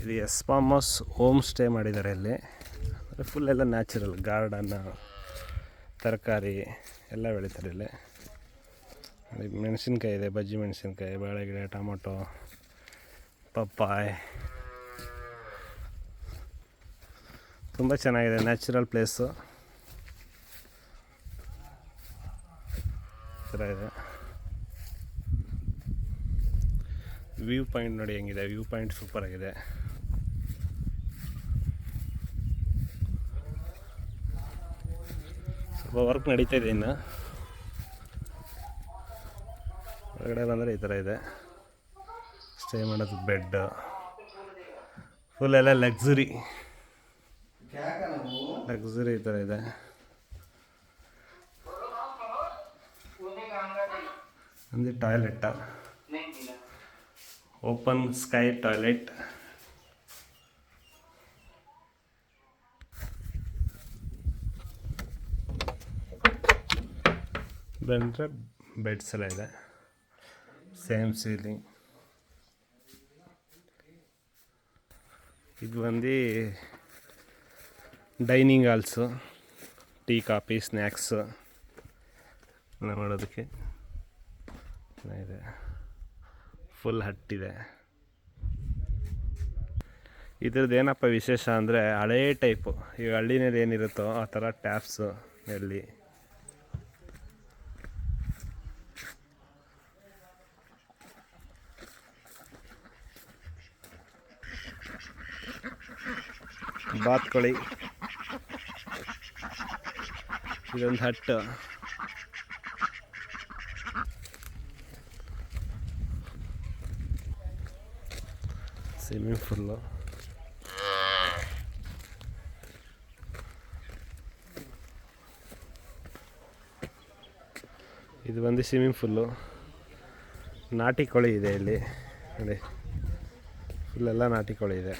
ಇದು S farm house home stay ಮಾಡಿದ್ದಾರೆ ಇಲ್ಲಿ. ಫುಲ್ ಎಲ್ಲ ನ್ಯಾಚುರಲ್ ಗಾರ್ಡನ್, ತರಕಾರಿ ಎಲ್ಲ ಬೆಳೀತಾರೆ ಇಲ್ಲಿ. ಮೆಣಸಿನ್ಕಾಯಿ ಇದೆ, ಬಜ್ಜಿ ಮೆಣಸಿನ್ಕಾಯಿ, ಬಾಳೆ ಗಿಡ, ಟೊಮೊಟೊ, ಪಪ್ಪಾಯ್. ತುಂಬ ಚೆನ್ನಾಗಿದೆ, ನ್ಯಾಚುರಲ್ ಪ್ಲೇಸು ಥರ ಇದೆ. ವ್ಯೂ ಪಾಯಿಂಟ್ ನೋಡಿ ಹೆಂಗಿದೆ, ವ್ಯೂ ಪಾಯಿಂಟ್ ಸೂಪರ್ ಆಗಿದೆ. ಸ್ವಲ್ಪ ವರ್ಕ್ ನಡೀತಾ ಇದೆ ಇನ್ನು. ಹೊರಗಡೆ ಬಂದರೆ ಈ ಥರ ಇದೆ ಸ್ಟೇ ಮಾಡೋದು. ಬೆಡ್ ಫುಲ್ ಎಲ್ಲ ಲಕ್ಸುರಿ ಈ ಥರ ಇದೆ. ಅಂದರೆ ಟಾಯ್ಲೆಟ್, ಓಪನ್ ಸ್ಕೈ ಟಾಯ್ಲೆಟ್. ಬಂದರೆ ಬೆಡ್ಸ್ ಎಲ್ಲ ಇದೆ, ಸೇಮ್ ಸೀಲಿಂಗ್. ಇದು ಬಂದು dining halls, tea coffee snacks ಎಲ್ಲ ಮಾಡೋದಕ್ಕೆ ಇದೆ. ಫುಲ್ ಹಟ್ಟಿದೆ. ಇದ್ರದ್ದು ಏನಪ್ಪ ವಿಶೇಷ ಅಂದರೆ ಹಳೇ ಟೈಪು, ಈಗ ಹಳ್ಳಿನಲ್ಲಿ ಏನಿರುತ್ತೋ ಆ ಥರ ಟ್ಯಾಪ್ಸು ಎಲ್ಲಿ. ಬಾತ್ಕೋಳಿ, ಇದೊಂದು ಹಟ್ಟು. ಸ್ವಿಮ್ಮಿಂಗ್ ಫೂಲು, ಇದು ಬಂದು ಸ್ವಿಮ್ಮಿಂಗ್ ಫೂಲು. ನಾಟಿ ಕೋಳಿ ಇದೆ ಇಲ್ಲಿ ನೋಡಿ, ಫುಲ್ಲೆಲ್ಲ ನಾಟಿ ಕೋಳಿ ಇದೆ.